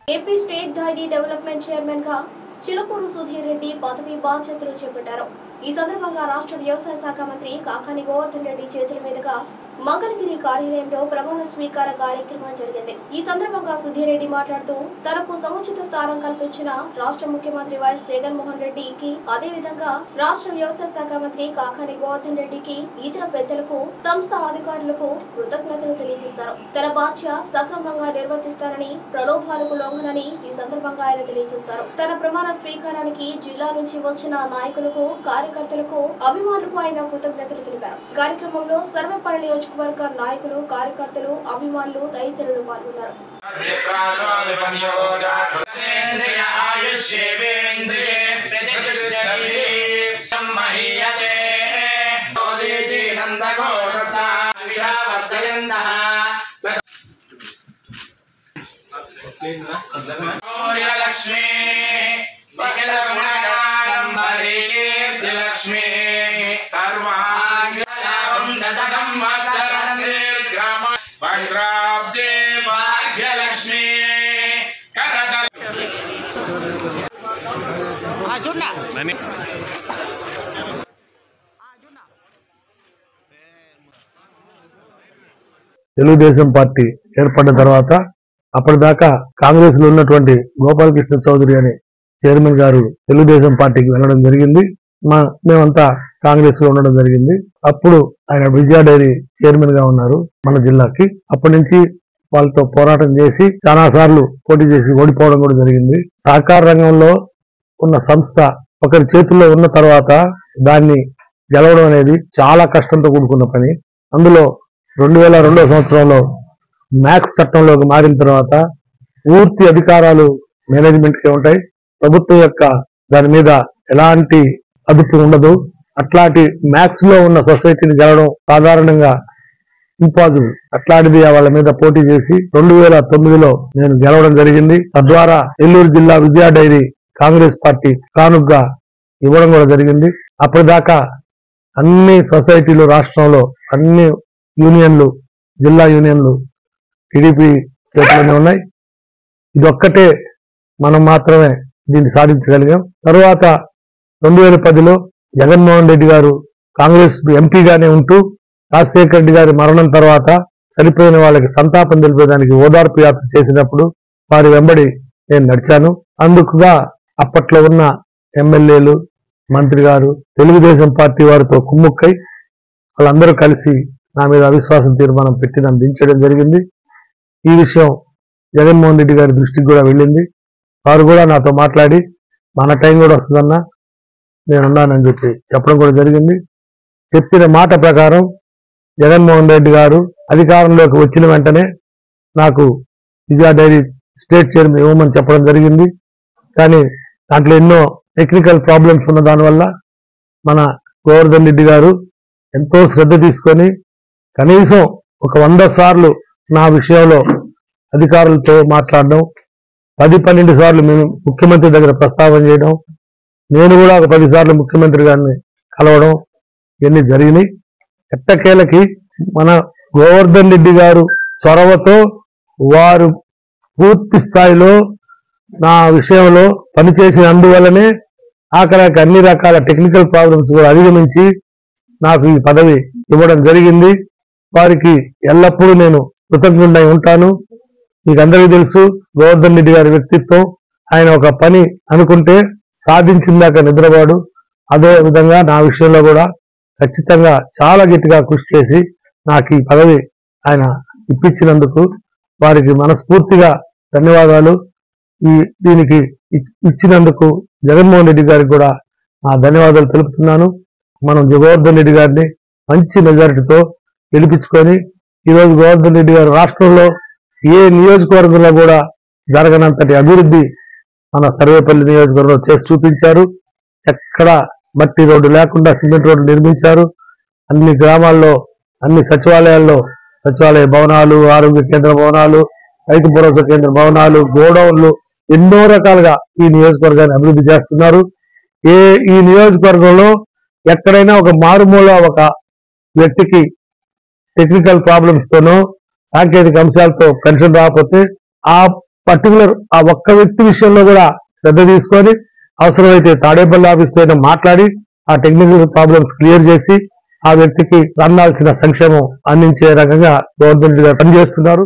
AP state dairy development chairman గా చిలకూరు సుధీర్ రెడ్డి పదవి బాధ్యతలు చేపట్టారు. ఈ సందర్భంగా రాష్ట్ర వ్యవసాయ శాఖ మంత్రి కాకాని గోవర్ధన్ రెడ్డి చేతుల మీదుగా మంగళగిరి కార్యాలయంలో ప్రమాణ స్వీకార కార్యక్రమం జరిగింది. ఈ సందర్భంగా సుధీర్ రెడ్డి మాట్లాడుతూ తనకు సముచిత స్థానం కల్పించిన రాష్ట్ర ముఖ్యమంత్రి వైఎస్ జగన్మోహన్ రెడ్డికి, అదే విధంగా రాష్ట్ర వ్యవసాయ శాఖ మంత్రి కాకాని గోవర్ధన్ రెడ్డికి, ఇతర పెద్దలకు, సంస్థ అధికారులకు కృతజ్ఞతలు తెలియజేశారు. తన బాధ్యత సక్రమంగా నిర్వర్తిస్తానని, ప్రలోభాలకు లొంగనని ఈ సందర్భంగా ఆయన తెలియజేశారు. తన ప్రమాణ స్వీకారానికి జిల్లా నుంచి వచ్చిన నాయకులకు, కార్యకర్తలకు, అభిమానులకు ఆయన కృతజ్ఞతలు తెలిపారు. కార్యక్రమంలో సర్వేపల్లి నియోజకవర్గ నాయకులు, కార్యకర్తలు, అభిమానులు తదితరులు పాల్గొన్నారు. లక్ష్మి లక్ష్మి భద్రాబ్దే భాగ్యలక్ష్మి తెలుగుదేశం పార్టీ ఏర్పడిన తర్వాత అప్పటిదాకా కాంగ్రెస్ లో ఉన్నటువంటి గోపాలకృష్ణ చౌదరి అనే చైర్మన్ గారు తెలుగుదేశం పార్టీకి వెళ్ళడం జరిగింది. మేమంతా కాంగ్రెస్ లో ఉండడం జరిగింది. అప్పుడు ఆయన విజయ డైరీ చైర్మన్ గా ఉన్నారు మన జిల్లాకి. అప్పటి నుంచి వాళ్ళతో పోరాటం చేసి చాలా సార్లు పోటీ చేసి ఓడిపోవడం కూడా జరిగింది. సహకార రంగంలో ఉన్న సంస్థ ఒకరి చేతుల్లో ఉన్న తర్వాత దాన్ని గెలవడం అనేది చాలా కష్టంతో కూడుకున్న పని. అందులో 2002 సంవత్సరంలో మ్యాక్స్ చట్టంలోకి మారిన తర్వాత పూర్తి అధికారాలు మేనేజ్మెంట్ కే ఉంటాయి. ప్రభుత్వం యొక్క దాని మీద ఎలాంటి అదుపు ఉండదు. అట్లాంటి మ్యాక్స్ లో ఉన్న సొసైటీని గెలవడం సాధారణంగా ఇంపాసిబుల్. అట్లాంటిది వాళ్ళ మీద పోటీ చేసి 2009లో నేను గెలవడం జరిగింది. తద్వారా నెల్లూరు జిల్లా విజయ డైరీ కాంగ్రెస్ పార్టీ కానుగ్గా ఇవ్వడం కూడా జరిగింది. అప్పటిదాకా అన్ని సొసైటీలు రాష్ట్రంలో అన్ని యూనియన్లు, జిల్లా యూనియన్లు టీడీపీ చేతిలోనే ఉన్నాయి. ఇదొక్కటే మనం మాత్రమే దీన్ని సాధించగలిగాం. తరువాత 2010లో జగన్మోహన్ రెడ్డి గారు కాంగ్రెస్ ఎంపీగానే ఉంటూ రాజశేఖర రెడ్డి గారి మరణం తర్వాత చనిపోయిన వాళ్ళకి సంతాపం తెలిపేదానికి ఓదార్పు యాత్ర చేసినప్పుడు వారి వెంబడి నేను నడిచాను. అందుకుగా అప్పట్లో ఉన్న ఎమ్మెల్యేలు, మంత్రి గారు, తెలుగుదేశం పార్టీ వారితో కుమ్ముక్కై వాళ్ళందరూ కలిసి నా మీద అవిశ్వాసం తీర్మానం పెట్టి నన్ను దించడం జరిగింది. ఈ విషయం జగన్మోహన్ రెడ్డి గారి దృష్టికి కూడా వెళ్ళింది. వారు కూడా నాతో మాట్లాడి మన టైం కూడా వస్తుందన్నా నేనున్నానని చెప్పడం కూడా జరిగింది. చెప్పిన మాట ప్రకారం జగన్మోహన్ రెడ్డి గారు అధికారంలోకి వచ్చిన వెంటనే నాకు విజయ డైరీ స్టేట్ చైర్మన్ ఇవ్వమని చెప్పడం జరిగింది. కానీ దాంట్లో ఎన్నో టెక్నికల్ ప్రాబ్లమ్స్ ఉన్న దానివల్ల మన గోవర్ధన్ రెడ్డి గారు ఎంతో శ్రద్ధ తీసుకొని కనీసం ఒక 100 సార్లు నా విషయంలో అధికారులతో మాట్లాడడం, 10-12 సార్లు మేము ముఖ్యమంత్రి దగ్గర ప్రస్తావన చేయడం, నేను కూడా ఒక 10 సార్లు ముఖ్యమంత్రి గారిని కలవడం ఇవన్నీ జరిగినాయి. ఎట్టకేలకి మన గోవర్ధన్ రెడ్డి గారు చొరవతో వారు పూర్తి స్థాయిలో నా విషయంలో పనిచేసినందువల్లనే ఆఖరికి అన్ని రకాల టెక్నికల్ ప్రాబ్లమ్స్ కూడా అధిగమించి నాకు ఈ పదవి ఇవ్వడం జరిగింది. వారికి ఎల్లప్పుడూ నేను కృతజ్ఞుడై ఉంటాను. మీకు అందరికీ తెలుసు గోవర్ధన్ రెడ్డి గారి వ్యక్తిత్వం. ఆయన ఒక పని అనుకుంటే సాధించిందాక నిద్రపోడు. అదే విధంగా నా విషయంలో కూడా ఖచ్చితంగా చాలా గట్టిగా కృషి చేసి నాకు ఈ పదవి ఆయన ఇప్పించినందుకు వారికి మనస్ఫూర్తిగా ధన్యవాదాలు. దీనికి ఇచ్చినందుకు జగన్మోహన్ రెడ్డి గారికి కూడా నా ధన్యవాదాలు తెలుపుతున్నాను. మనం గోవర్ధన్ రెడ్డి గారిని మంచి మెజారిటీతో గెలిపించుకొని ఈరోజు గోవర్ధన్ రెడ్డి గారు రాష్ట్రంలో ఏ నియోజకవర్గంలో కూడా జరగనంతటి అభివృద్ధి మన సర్వేపల్లి నియోజకవర్గంలో చేసి చూపించారు. ఎక్కడ మట్టి రోడ్డు లేకుండా సిమెంట్ రోడ్డు నిర్మించారు. అన్ని గ్రామాల్లో, అన్ని సచివాలయాల్లో సచివాలయ భవనాలు, ఆరోగ్య కేంద్ర భవనాలు, రైతు భరోసా కేంద్ర భవనాలు, గోడౌన్లు ఎన్నో రకాలుగా ఈ నియోజకవర్గాన్ని అభివృద్ధి చేస్తున్నారు. ఈ నియోజకవర్గంలో ఎక్కడైనా ఒక మారుమూల ఒక వ్యక్తికి టెక్నికల్ ప్రాబ్లమ్స్ తోనో సాంకేతిక అంశాలతో పెన్షన్ రాకపోతే ఆ పర్టికులర్ ఆ ఒక్క వ్యక్తి విషయంలో కూడా శ్రద్ధ తీసుకొని అవసరమైతే తాడేపల్లి ఆఫీస్ తో మాట్లాడి ఆ టెక్నికల్ ప్రాబ్లమ్స్ క్లియర్ చేసి ఆ వ్యక్తికి అందాల్సిన సంక్షేమం అందించే రకంగా గవర్నమెంట్ పనిచేస్తున్నారు.